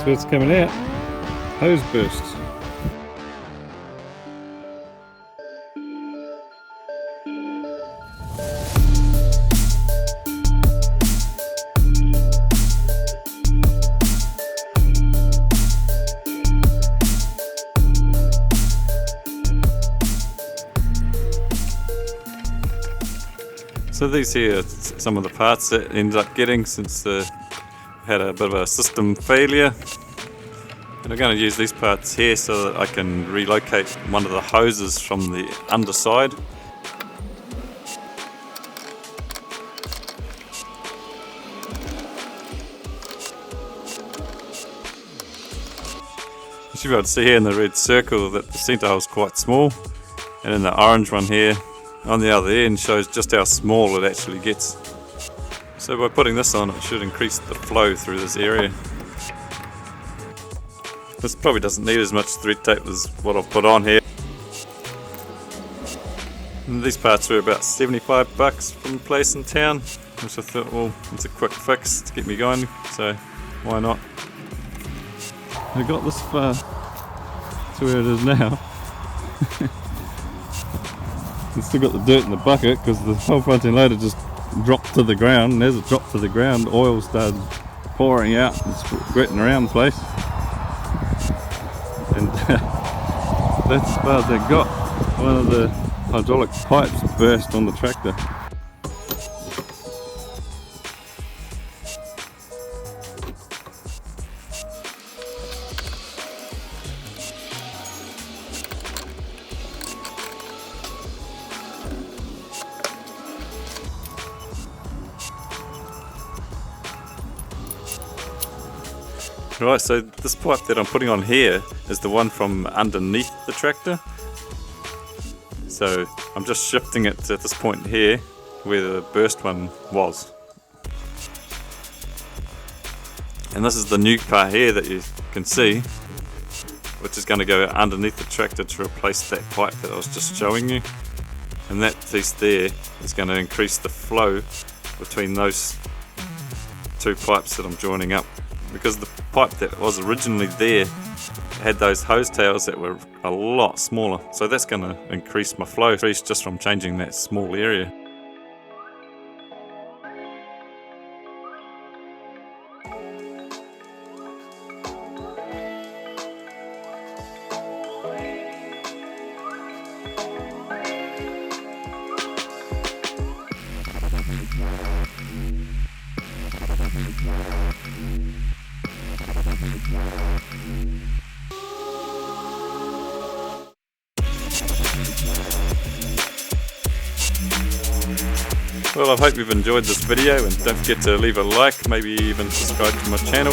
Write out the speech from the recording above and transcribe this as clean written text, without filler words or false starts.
where it's coming out. Hose burst. So these here are some of the parts that ended up getting since had a bit of a system failure. And I'm going to use these parts here so that I can relocate one of the hoses from the underside. You should be able to see here in the red circle that the centre hole is quite small, and in the orange one here on the other end shows just how small it actually gets. So by putting this on, it should increase the flow through this area. This probably doesn't need as much thread tape as what I've put on here. And these parts were about 75 bucks from a place in town, which I thought, well, it's a quick fix to get me going, so why not? I got this far to where it is now. It's still got the dirt in the bucket because the whole front end loader just dropped to the ground, and as it dropped to the ground, oil started pouring out and squirting around the place. And that's as far as I got. One of the hydraulic pipes burst on the tractor. Right, so this pipe that I'm putting on here is the one from underneath the tractor. So I'm just shifting it to this point here where the burst one was. And this is the new part here that you can see, which is going to go underneath the tractor to replace that pipe that I was just showing you. And that piece there is going to increase the flow between those two pipes that I'm joining up. Because the pipe that was originally there had those hose tails that were a lot smaller, so that's going to increase my flow just from changing that small area. Well, I hope you've enjoyed this video, and don't forget to leave a like, maybe even subscribe to my channel.